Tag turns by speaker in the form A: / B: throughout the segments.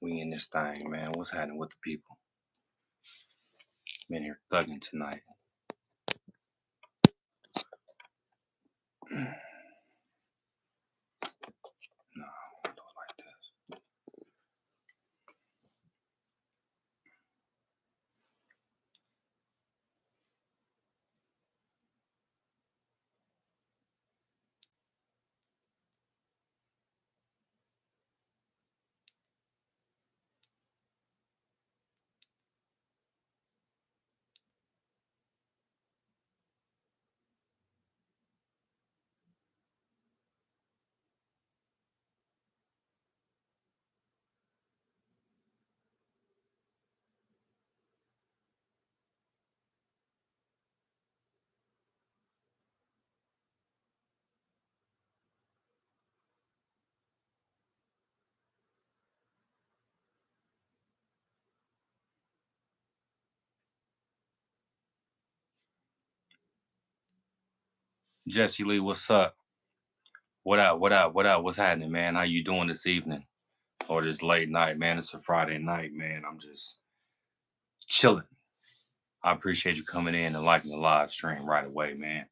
A: We in this thing, man. What's happening with the people? Been here thugging tonight. No, I don't like this. Jesse Lee, what's up? What up? What up? What up? What's happening, man? How you doing this evening or this late night, man? It's a Friday night, man. I'm just chilling. I appreciate you coming in and liking the live stream right away, man.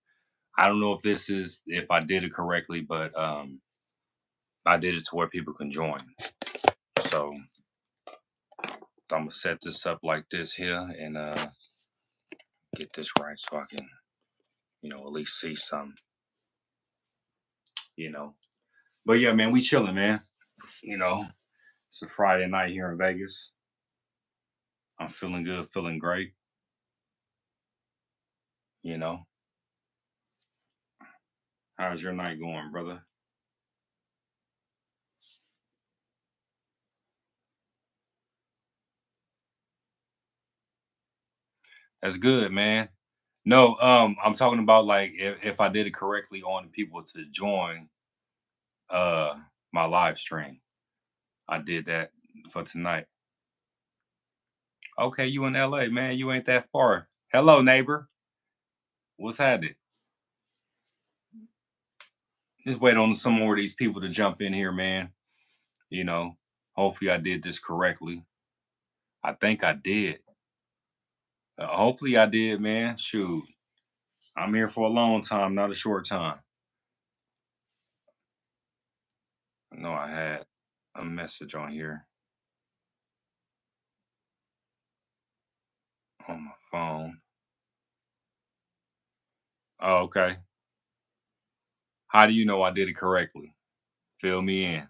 A: I don't know if I did it correctly, but I did it to where people can join. So I'm gonna set this up like this here and get this right so I can, at least see some, you know. But yeah, man, we chilling, man. You know, it's a Friday night here in Vegas. I'm feeling good, feeling great. You know, how's your night going, brother? That's good, man. No, I'm talking about like if I did it correctly on people to join uh my live stream. I did that for tonight. Okay, you in LA, man. You ain't that far. Hello, neighbor. What's happening? Just wait on some more of these people to jump in here, man. You know, hopefully I did this correctly. I think I did. Hopefully I did, man. Shoot. I'm here for a long time, not a short time. I know I had a message on here on my phone. Oh, okay. How do you know I did it correctly? Fill me in.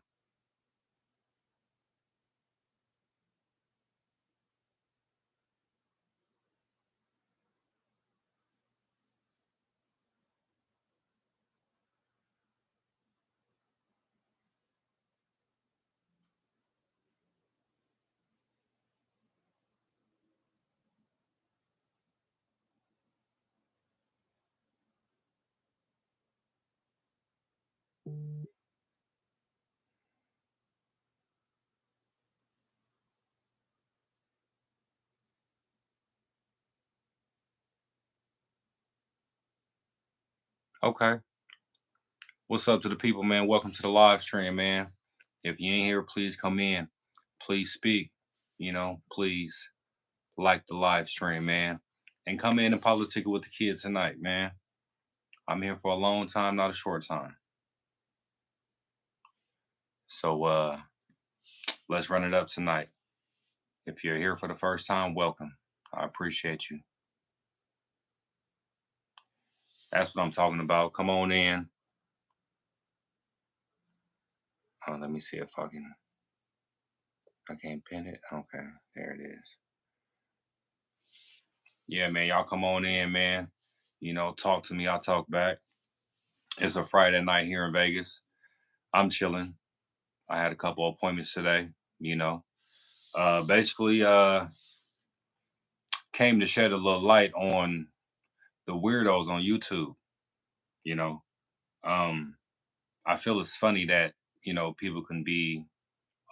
A: Okay. What's up to the people, man? Welcome to the live stream, man. If you ain't here, please come in. Please speak. Please like the live stream, man. And come in and politic with the kids tonight, man. I'm here for a long time, not a short time. So let's run it up tonight. If you're here for the first time, welcome. I appreciate you. That's what I'm talking about. Come on in. Oh, let me see if I can't pin it. Okay, there it is. Yeah, man, y'all come on in, man. Talk to me. I'll talk back. It's a Friday night here in Vegas. I'm chilling. I had a couple appointments today. You know, basically, came to shed a little light on the weirdos on YouTube. You know, um, I feel it's funny that people can be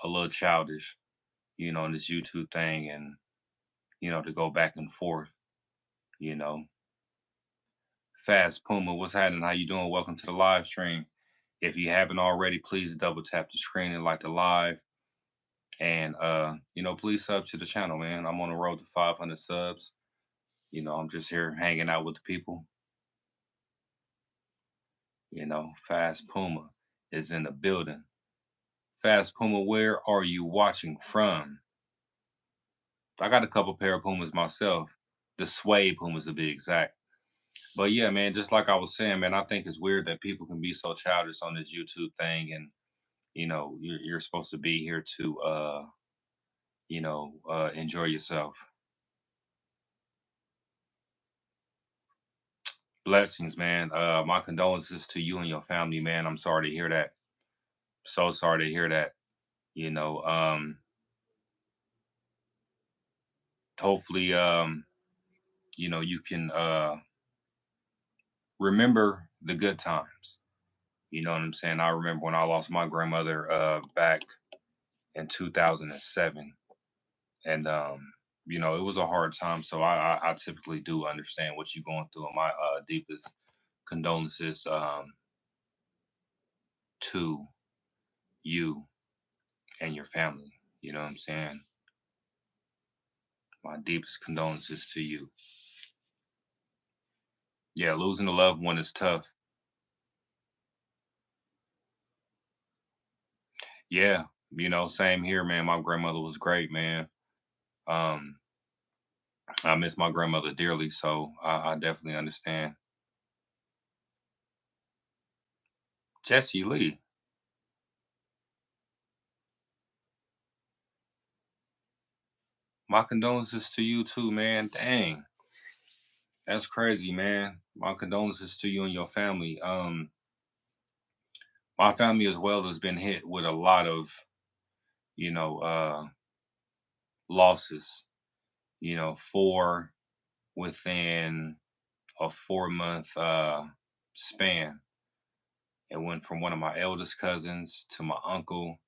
A: a little childish, in this YouTube thing, and to go back and forth. You know, Fast Puma, what's happening? How you doing? Welcome to the live stream. If you haven't already, please double tap the screen and like the live. And please sub to the channel, man. I'm on the road to 500 subs. I'm just here hanging out with the people. Fast Puma is in the building. Fast Puma, where are you watching from? I got a couple pair of Pumas myself. The suede Pumas to be exact. But yeah, man, just like I was saying, man, I think it's weird that people can be so childish on this YouTube thing, and you're supposed to be here to enjoy yourself. Blessings, man. My condolences to you and your family, man. I'm sorry to hear that. So sorry to hear that. You know, hopefully, you can remember the good times. You know what I'm saying? I remember when I lost my grandmother back in 2007, and it was a hard time. So I typically do understand what you're going through, and my deepest condolences to you and your family. You know what I'm saying? My deepest condolences to you. Yeah, losing a loved one is tough. Yeah, same here, man. My grandmother was great, man. Um, I miss my grandmother dearly, so I definitely understand. Jesse Lee, my condolences to you too, man. Dang, that's crazy, man. My condolences to you and your family. My family as well has been hit with a lot of, you know, uh, losses. Four within a 4 month span. It went from one of my eldest cousins to my uncle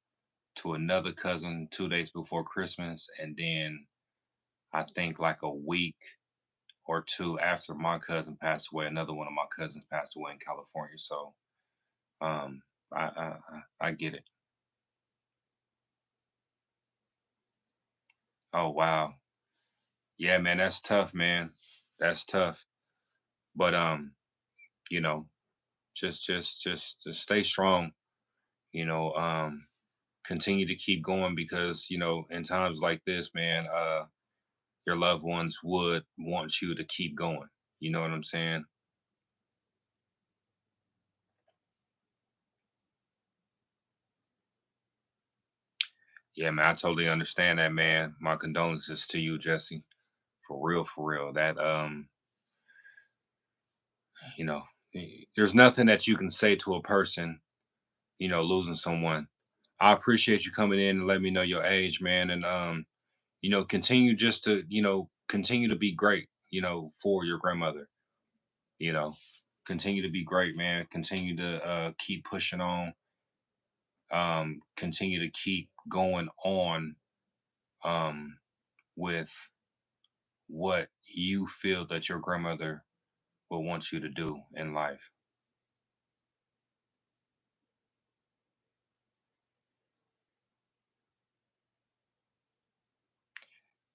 A: to another cousin 2 days before Christmas, and then I think like a week or two after my cousin passed away, another one of my cousins passed away in California. So um, I get it. Oh wow, yeah, man, that's tough, man. That's tough. But you know, just stay strong. You know, continue to keep going because in times like this, man, your loved ones would want you to keep going. You know what I'm saying? Yeah, man, I totally understand that, man. My condolences to you, Jesse. For real, for real. That you know, there's nothing that you can say to a person, losing someone. I appreciate you coming in and let me know your age, man, and continue just to, continue to be great, for your grandmother, you know. Continue to be great, man. Continue to keep pushing on. Continue to keep going on um with what you feel that your grandmother will want you to do in life.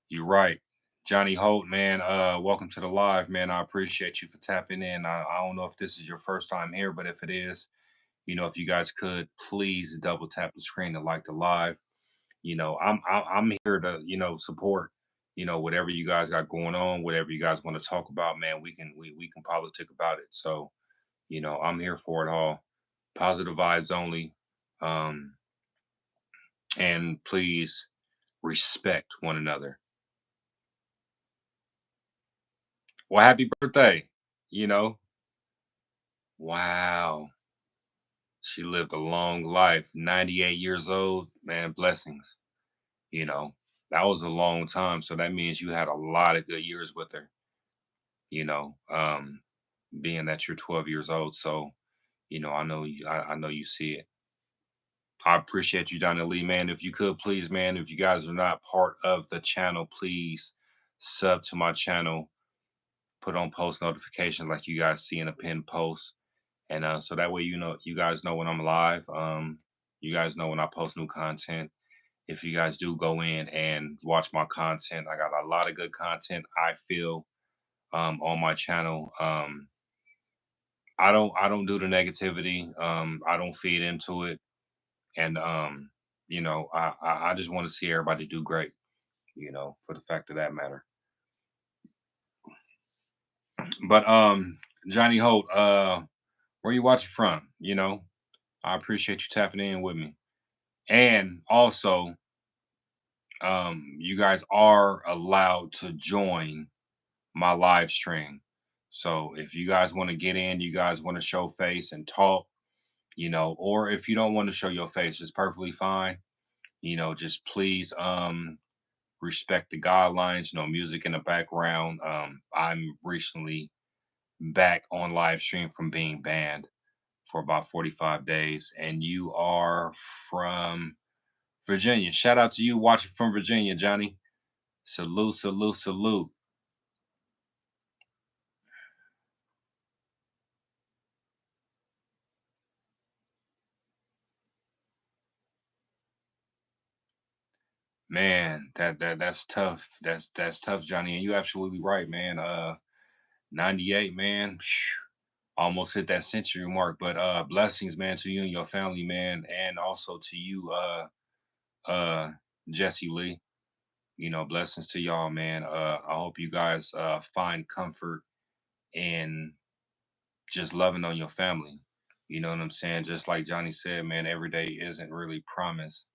A: You're right. Johnny Holt, man, welcome to the live, man. I appreciate you for tapping in. I don't know if this is your first time here, but if it is, if you guys could please double tap the screen to like the live. I'm here to, support, whatever you guys got going on, whatever you guys want to talk about, man. We can politic about it. So, I'm here for it all. Positive vibes only. Um, and please respect one another. Well, happy birthday. You know, wow. She lived a long life, 98 years old. Man, blessings. You know, that was a long time. So that means you had a lot of good years with her, you know, being that you're 12 years old. So, I know you see it. I appreciate you, Donna Lee, man. If you could please, man, if you guys are not part of the channel, please sub to my channel, put on post notification like you guys see in a pinned post. And so that way you guys know when I'm live. You guys know when I post new content. if you guys do go in and watch my content. I got a lot of good content, I feel, on my channel. I don't do the negativity. I don't feed into it. And I just want to see everybody do great, for the fact of that matter. But Johnny Holt, where you watching from? I appreciate you tapping in with me. And also, you guys are allowed to join my live stream. So if you guys want to get in, you guys want to show face and talk, or if you don't want to show your face, it's perfectly fine. Just please respect the guidelines, music in the background. I'm recently back on live stream from being banned for about 45 days. And you are from Virginia. Shout out to you watching from Virginia, Johnny. Salute, salute, salute. Man, that's tough. That's tough, Johnny. And you absolutely right, man. 98, man. Almost hit that century mark. But blessings, man, to you and your family, man, and also to you, uh Jesse Lee. Blessings to y'all, man. I hope you guys find comfort in just loving on your family. You know what I'm saying? Just like Johnny said, man, every day isn't really promised.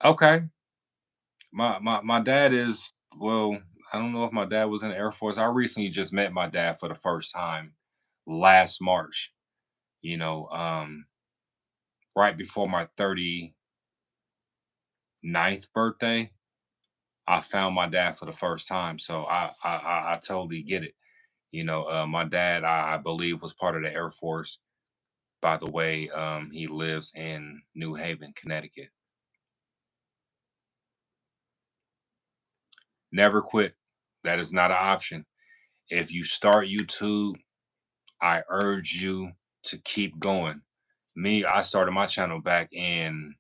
A: Okay. My dad is, well, I don't know if my dad was in the Air Force. I recently just met my dad for the first time last March, you know, um, right before my 39th birthday. I found my dad for the first time. So I totally get it. My dad, I believe, was part of the Air Force. By the way, he lives in New Haven, Connecticut. Never quit. That is not an option. If you start YouTube, I urge you to keep going. Me, I started my channel back in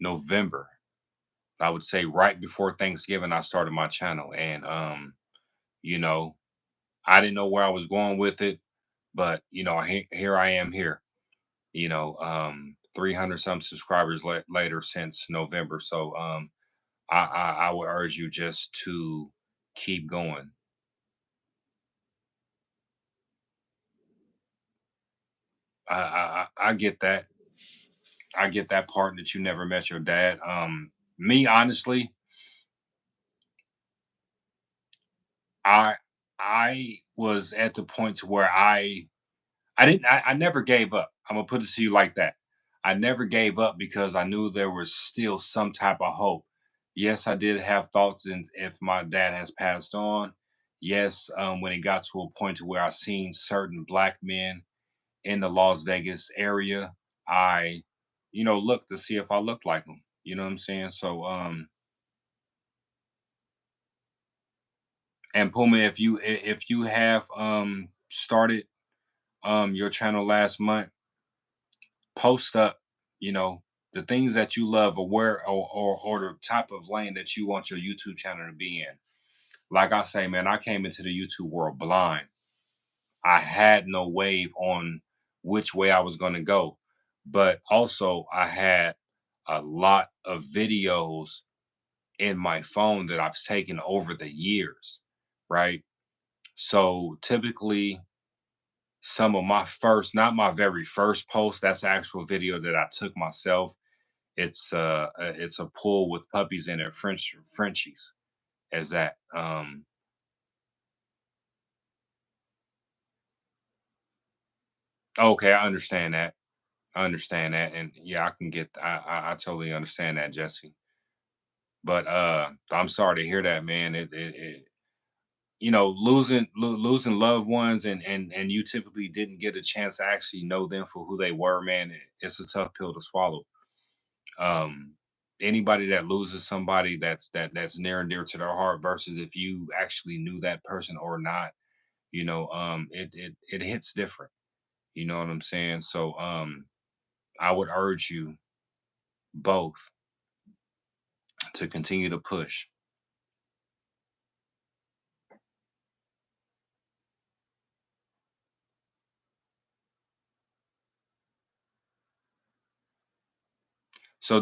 A: November. I would say right before Thanksgiving, I started my channel. And you know, I didn't know where I was going with it, but here I am here. 300 some subscribers later since November. So I would urge you just to keep going. I get that. I get that part that you never met your dad. Me honestly, I I was at the point to where I never gave up. I'm gonna put it to you like that. I never gave up because I knew there was still some type of hope. Yes, I did have thoughts, and if my dad has passed on, yes, when it got to a point to where I seen certain black men in the Las Vegas area, I, looked to see if I looked like them. You know what I'm saying? So, and Puma, if you have started your channel last month, post up, you know, the things that you love, or where, or the type of lane that you want your YouTube channel to be in. Like I say, man, I came into the YouTube world blind. I had no wave on which way I was going to go, but also I had a lot of videos in my phone that I've taken over the years, right? So typically, some of my first, not my very first post, that's the actual video that I took myself. It's a pool with puppies in it, Frenchies, as that. Okay, I understand that. I understand that, and yeah, I can get. I totally understand that, Jesse. But I'm sorry to hear that, man. Losing loved ones, and you typically didn't get a chance to actually know them for who they were, man. It's a tough pill to swallow. um Anybody that loses somebody that's near and dear to their heart, versus if you actually knew that person or not, it hits different. You know what I'm saying? So I would urge you both to continue to push. So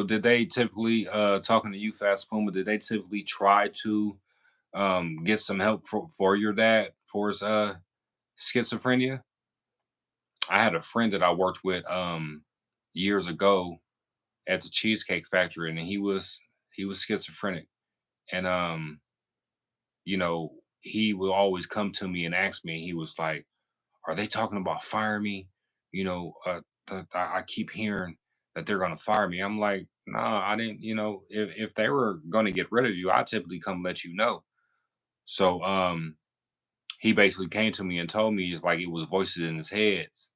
A: did they typically talking to you, Fast Puma, did they typically try to get some help for your dad for his schizophrenia? I had a friend that I worked with years ago at the Cheesecake Factory, and he was schizophrenic. And you know, he will always come to me and ask me, he was like, are they talking about fire me? You know, I keep hearing that they're gonna fire me. I'm like, nah, I didn't, if they were gonna get rid of you, I typically come let you know. So he basically came to me and told me it's like it was voices in his heads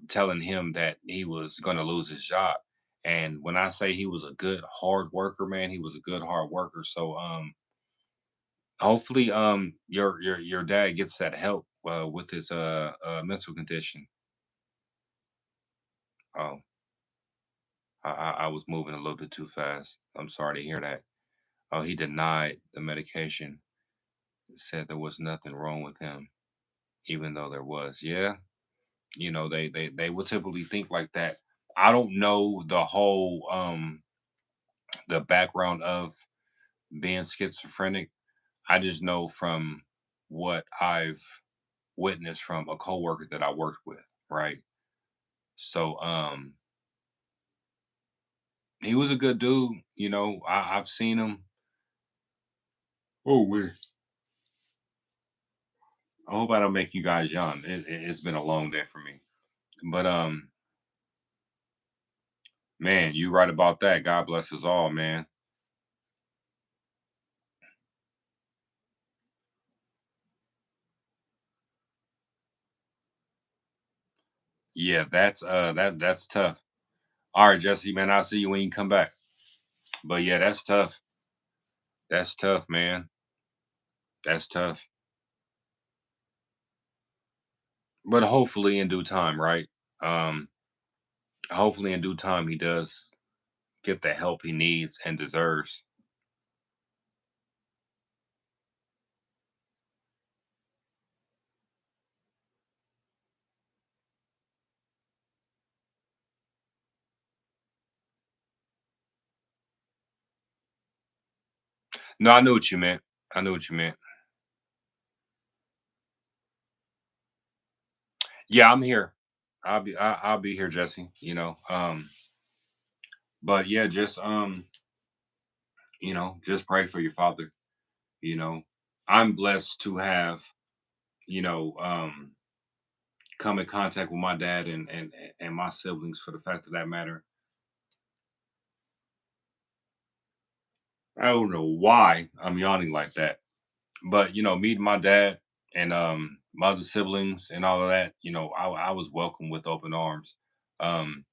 A: telling him that he was gonna lose his job. And when I say he was a good hard worker, man, he was a good hard worker. So hopefully your dad gets that help with his mental condition. Oh, I was moving a little bit too fast. I'm sorry to hear that. Oh, he denied the medication, said there was nothing wrong with him, even though there was. Yeah, they will typically think like that. I don't know the background of being schizophrenic. I just know from what I've witnessed from a coworker that I worked with, right? So he was a good dude, I've seen him. Oh, weird. I hope I don't make you guys yawn. It's been a long day for me. But man, you right about that. God bless us all, man. Yeah, that's tough. All right, Jesse, man, I'll see you when you come back. But yeah, that's tough. That's tough, man. That's tough. But hopefully in due time, right? Um, hopefully in due time he does get the help he needs and deserves. No, I knew what you meant. I knew what you meant. Yeah, I'm here. I'll be here, Jesse. But yeah, just pray for your father. You know, I'm blessed to have, you know, um come in contact with my dad and my siblings for the fact of that matter. I don't know why I'm yawning like that. But meeting my dad and my other siblings and all of that, I was welcomed with open arms. Um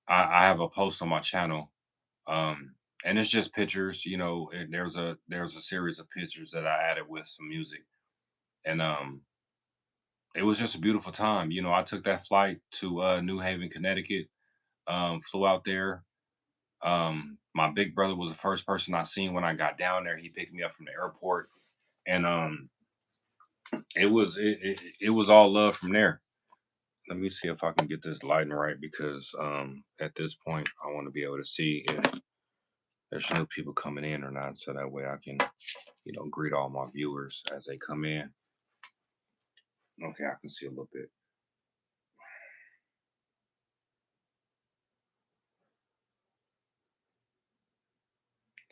A: I have a post on my channel, and it's just pictures. There's a series of pictures that I added with some music, and it was just a beautiful time. I took that flight to New Haven, Connecticut, flew out there. My big brother was the first person I seen when I got down there. He picked me up from the airport, and it was all love from there. Let me see if I can get this lighting right because at this point I want to be able to see if there's new people coming in or not, so that way I can greet all my viewers as they come in. Okay, I can see a little bit.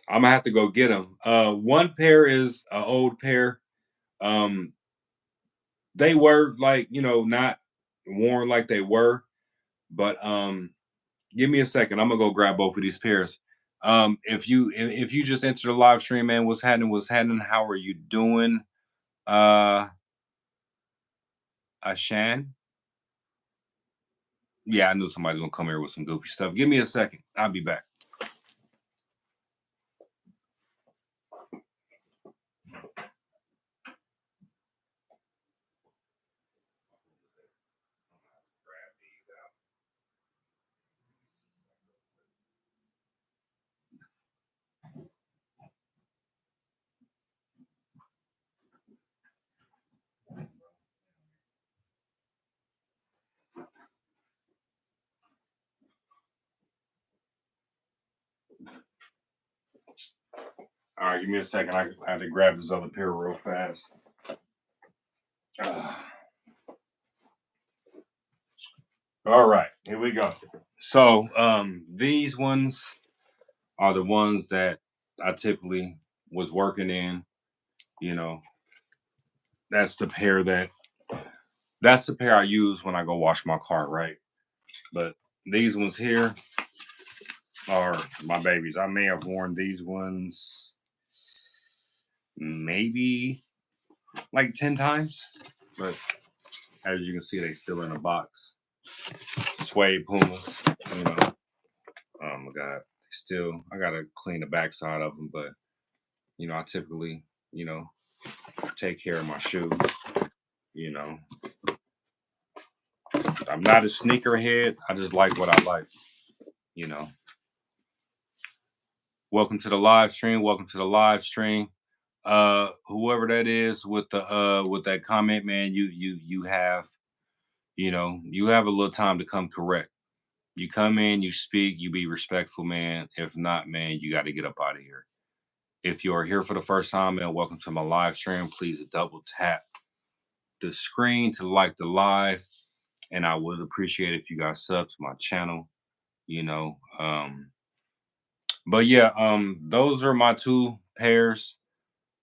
A: I'm gonna have to go get them. One pair is an old pair. Um, they were like not worn like they were, but give me a second. I'm gonna go grab both of these pairs. If you just entered the live stream, man, what's happening? What's happening? How are you doing? Uh, Ashan. Yeah, I knew somebody's gonna come here with some goofy stuff. Give me a second. I'll be back. All right, give me a second. I had to grab this other pair real fast. All right, here we go. So, these ones are the ones that I typically was working in. You know, that's the pair I use when I go wash my car, right? But these ones here are my babies. I may have worn these ones maybe like 10 times, but as you can see, they still in a box. Suede Pumas, you know. Oh my God. Still, I gotta clean the backside of them, but I typically, you know, take care of my shoes. You know, I'm not a sneakerhead. I just like what I like. You know. Welcome to the live stream. Welcome to the live stream. Whoever that is with that comment, man, you have, you have a little time to come correct. You come in, you speak, you be respectful, man. If not, man, you got to get up out of here. If you are here for the first time, man, welcome to my live stream. Please double tap the screen to like the live, and I would appreciate if you guys sub to my channel. You know, but yeah, those are my two pairs.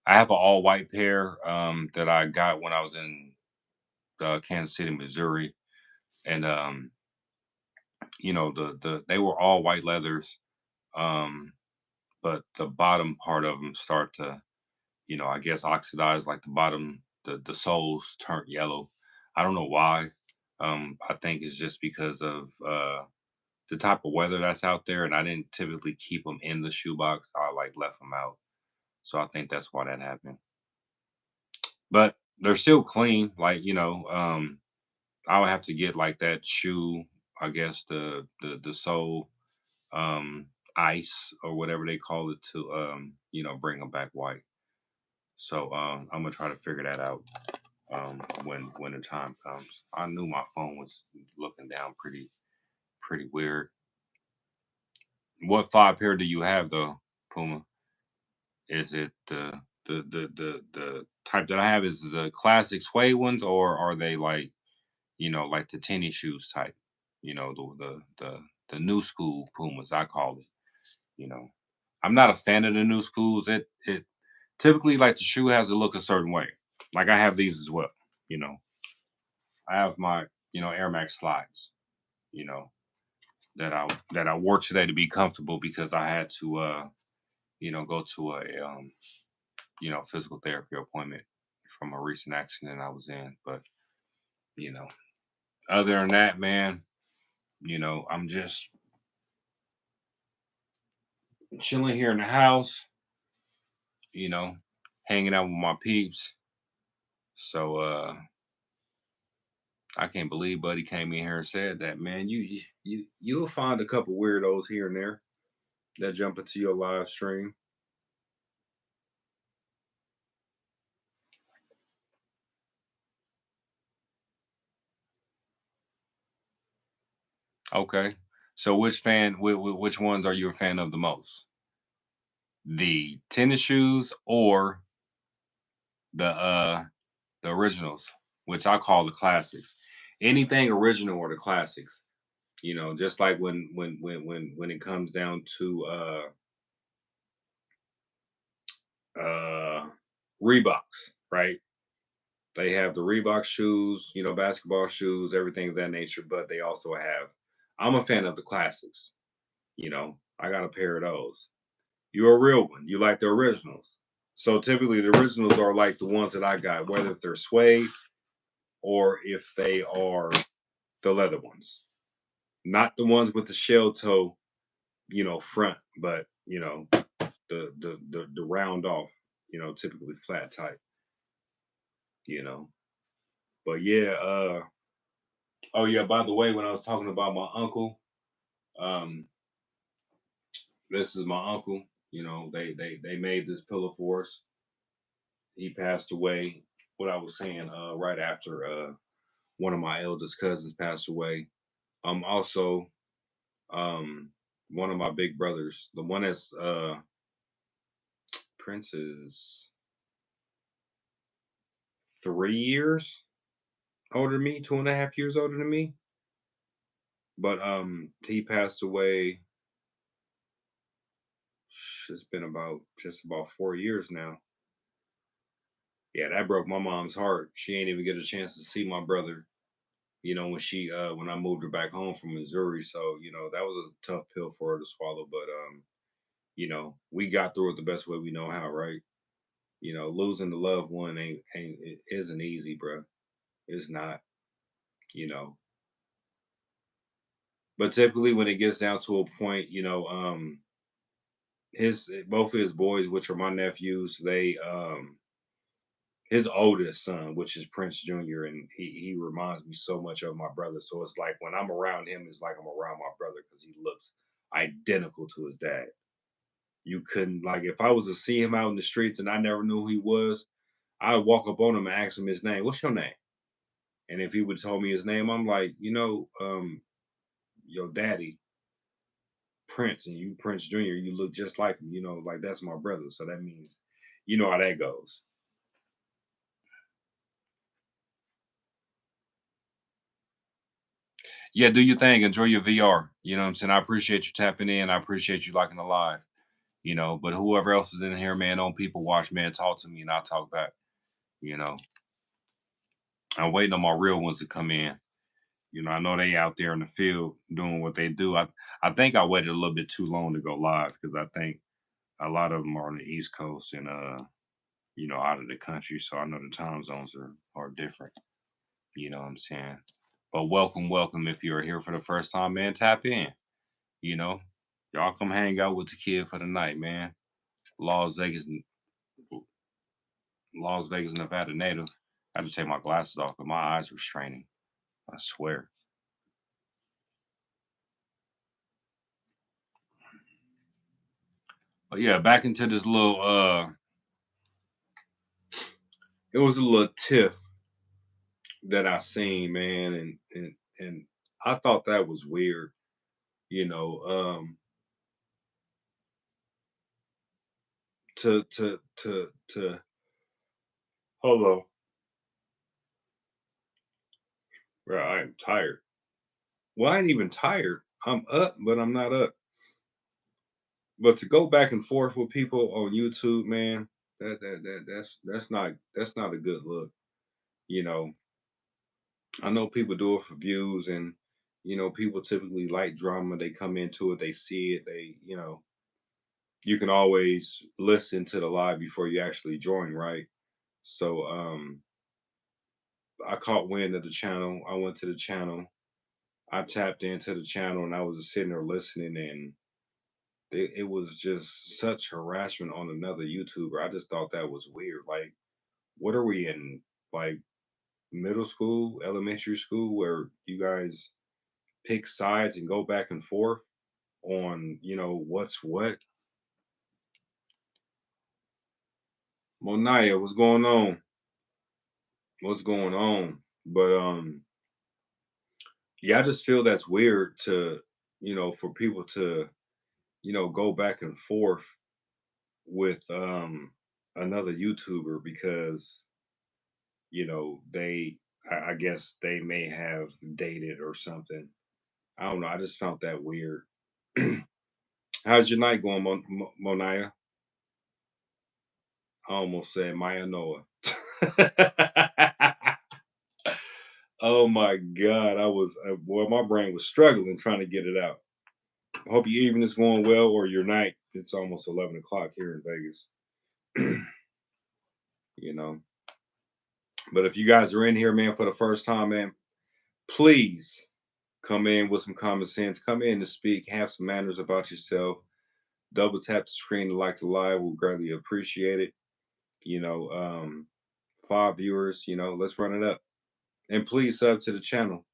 A: I have an all white pair that I got when I was in Kansas City, Missouri, and they were all white leathers, um, but the bottom part of them start to, I guess oxidize, like the bottom, the soles turned yellow. I don't know why. I think it's just because of the type of weather that's out there, and I didn't typically keep them in the shoebox. I like left them out, so I think that's why that happened. But they're still clean, like I would have to get like that shoe, I guess the sole um ice or whatever they call it to bring them back white. So I'm gonna try to figure that out when the time comes. I knew my phone was looking down pretty weird. What five pair do you have though, Puma? Is it the type that I have is the classic suede ones, or are they like like the tennis shoes type? The new school Pumas, I call it. You know, I'm not a fan of the new schools. It typically, like, the shoe has to look a certain way. Like I have these as well. You know, I have my Air Max slides. You know that I wore today to be comfortable because I had to go to a physical therapy appointment from a recent accident I was in. But you know, other than that, man, I'm just chilling here in the house, you know, hanging out with my peeps. So I can't believe Buddy came in here and said that, man. You'll find a couple weirdos here and there that jump into your live stream. Okay. So which ones are you a fan of the most? The tennis shoes or the the originals, which I call the classics. Anything original or the classics. Just like when it comes down to uh Reeboks, right? They have the Reebok shoes, basketball shoes, everything of that nature, but they also have I'm a fan of the classics. I got a pair of those. You're a real one. You like the originals. So typically the originals are like the ones that I got, whether if they're suede or if they are the leather ones. Not the ones with the shell toe, front, but the round off, typically flat type, you know. But yeah, oh yeah, by the way, when I was talking about my uncle, um, this is my uncle. They made this pillow for us. He passed away. What I was saying, right after one of my eldest cousins passed away. Also, one of my big brothers, the one that's Prince is 3 years older than me, 2.5 years older than me. But he passed away. It's been about just about 4 years now. Yeah, that broke my mom's heart. She ain't even get a chance to see my brother, when I moved her back home from Missouri. So, that was a tough pill for her to swallow. But we got through it the best way we know how, right? Losing the loved one it isn't easy, bro. It's not, you know. But typically when it gets down to a point, his both of his boys, which are my nephews, they his oldest son, which is Prince Jr., and he reminds me so much of my brother. So it's like when I'm around him, it's like I'm around my brother because he looks identical to his dad. You couldn't, like, if I was to see him out in the streets and I never knew who he was, I'd walk up on him and ask him his name. What's your name? And if he would tell me his name, I'm like, your daddy, Prince, and you Prince Jr., you look just like him, like that's my brother. So that means you know how that goes. Yeah, do your thing. Enjoy your VR. You know what I'm saying? I appreciate you tapping in. I appreciate you liking the live. But whoever else is in here, man, don't people watch, man, talk to me and I'll talk back. You know, I'm waiting on my real ones to come in. I know they out there in the field doing what they do. I think I waited a little bit too long to go live because I think a lot of them are on the East Coast and out of the country. So I know the time zones are different. You know what I'm saying? But welcome, welcome. If you're here for the first time, man, tap in. You know, y'all come hang out with the kid for the night, man. Las Vegas, Las Vegas, Nevada native. I had to take my glasses off, but my eyes were straining. I swear. But yeah, back into this little it was a little tiff that I seen, man, and I thought that was weird, you know, to hold on. Bro, I am tired. Well, I ain't even tired. I'm up, but I'm not up. But to go back and forth with people on YouTube, man, that's not a good look. You know, I know people do it for views, and people typically like drama. They come into it, they see it, you can always listen to the live before you actually join, right? So I caught wind of the channel. I went to the channel. I tapped into the channel, and I was just sitting there listening, and it was just such harassment on another YouTuber. I just thought that was weird. Like, what are we in? Like middle school, elementary school, where you guys pick sides and go back and forth on, what's what? Monaya, what's going on? What's going on? But yeah, I just feel that's weird to, for people to, go back and forth with another YouTuber because, I guess they may have dated or something. I don't know. I just found that weird. How's your night going, Monaya? I almost said Maya Noah. Oh my God. Boy, my brain was struggling trying to get it out. I hope your evening is going well or your night. It's almost 11 o'clock here in Vegas. you know. But if you guys are in here, man, for the first time, man, please come in with some common sense. Come in to speak. Have some manners about yourself. Double tap the screen to like the live. We'll greatly appreciate it. You know, 5 viewers, let's run it up. And please sub to the channel.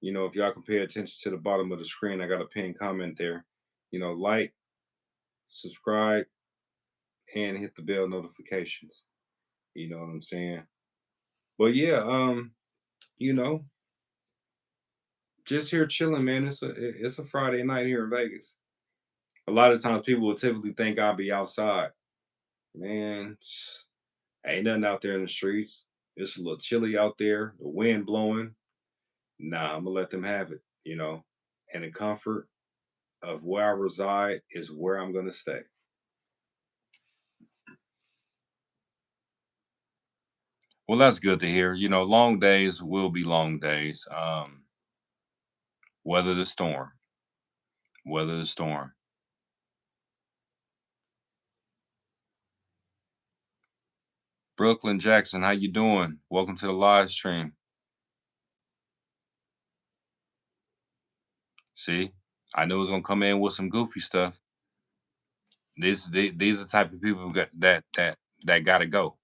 A: If y'all can pay attention to the bottom of the screen, I got a pinned comment there. Like, subscribe, and hit the bell notifications. You know what I'm saying? But yeah, you know, just here chilling, man. It's a Friday night here in Vegas. A lot of times people will typically think I'll be outside,
B: Man, ain't nothing out there in the streets. It's a little chilly out there, the wind blowing. Nah, I'm gonna let them have it. And the comfort of where I reside is where I'm gonna stay.
A: Well, that's good to hear. Long days will be long days. Weather the storm. Weather the storm. Brooklyn Jackson, how you doing? Welcome to the live stream. See, I knew it was gonna come in with some goofy stuff. These are the type of people that gotta go.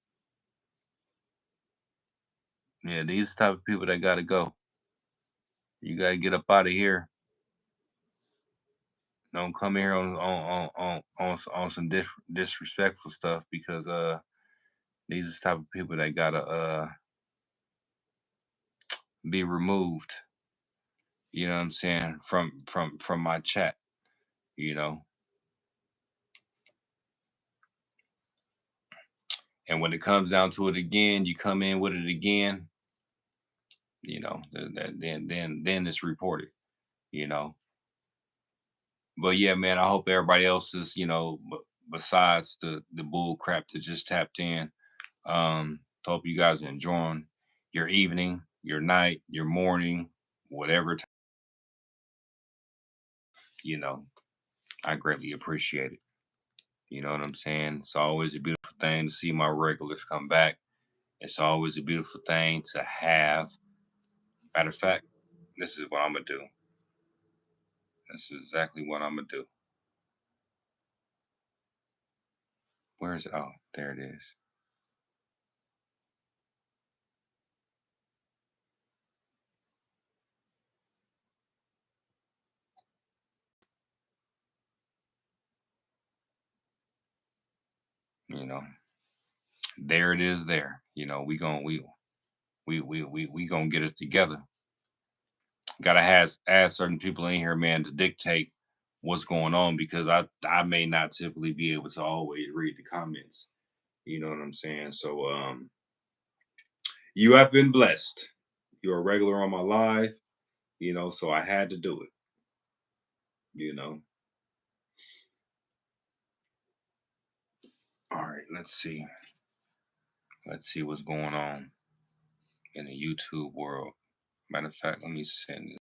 A: Yeah, these are the type of people that gotta go. You gotta get up out of here. Don't come here on some disrespectful stuff because these are the type of people that gotta be removed. You know what I'm saying from my chat. You know, and when it comes down to it again, you come in with it again. Then it's reported. You know, but yeah, man, I hope everybody else is besides the bull crap that just tapped in. Hope you guys are enjoying your evening, your night, your morning, whatever. You know, I greatly appreciate it. You know what I'm saying? It's always a beautiful thing to see my regulars come back. It's always a beautiful thing to have. Matter of fact, this is what I'm gonna do. This is exactly what I'm gonna do. Where is it? Oh, there it is. You know, there it is. There. We gonna get it together. Gotta add certain people in here, man, to dictate what's going on because I may not typically be able to always read the comments. You know what I'm saying? So you have been blessed. You're a regular on my live, so I had to do it, you know. All right, let's see. Let's see what's going on in the YouTube world. Matter of fact, let me send it.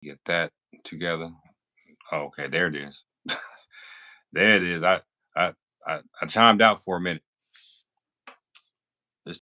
A: Get that together. Oh, okay, there it is. There it is. I I chimed out for a minute. Let's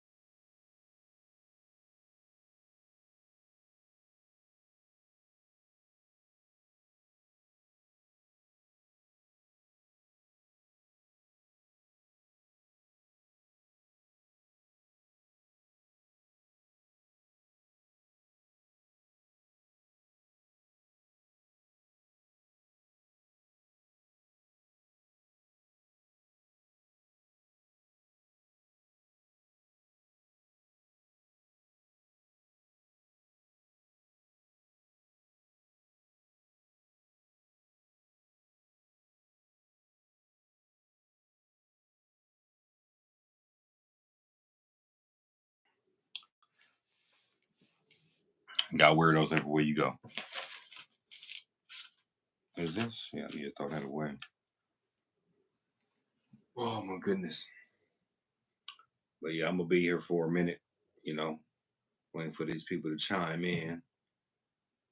A: got weirdos everywhere you go. Is this? Yeah, I need to throw that away. Oh my goodness. But yeah, I'm gonna be here for a minute, you know, waiting for these people to chime in,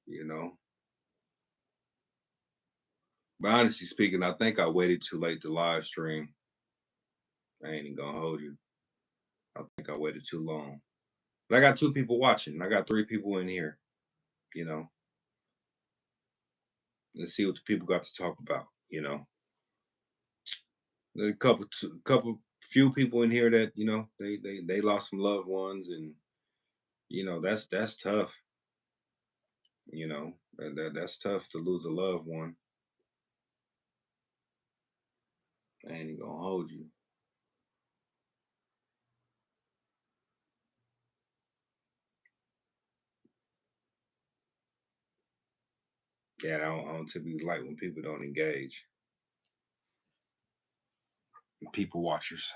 A: you know.
B: But honestly speaking, I think I waited too late to live stream. I ain't even gonna hold you. I think I waited too long. But I got two people watching. I got three people in here. You know, let's see what the people got to talk about. A couple, few people in here that they lost some loved ones, and that's tough. That's tough to lose a loved one. I ain't even gonna hold you. Yeah, I don't typically like when people don't engage. People watchers.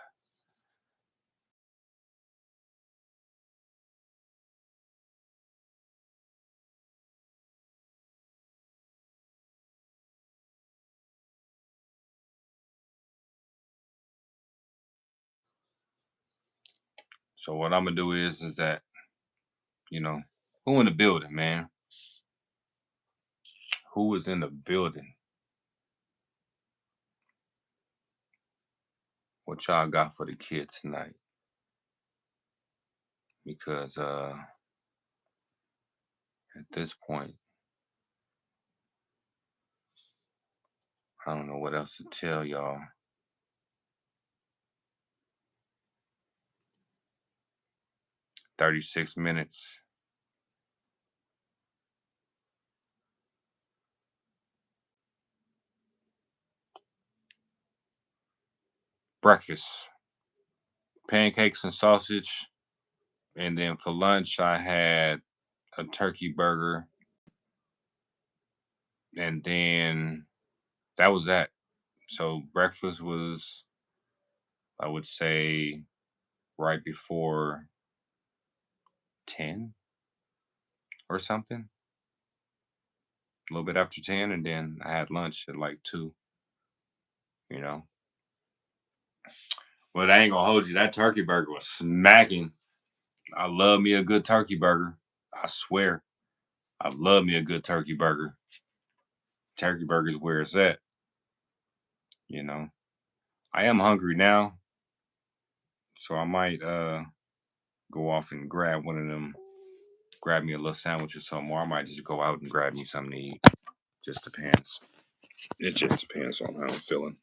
B: So what I'm gonna do is that you know who in the building, man? Who is in the building? What y'all got for the kids tonight? Because at this point, I don't know what else to tell y'all. 36 minutes. Breakfast. Pancakes and sausage. And then for lunch I had a turkey burger. And then that was that. So breakfast was, I would say, right before 10 or something. A little bit after 10, and then I had lunch at like 2, you know. But I ain't gonna hold you. That turkey burger was smacking. I love me a good turkey burger. I swear. I love me a good turkey burger. Turkey burger's where it's at, you know. I am hungry now, so I might go off and grab one of them, grab me a little sandwich or something, or I might just go out and grab me something to eat. Just depends. It just depends on how I'm feeling.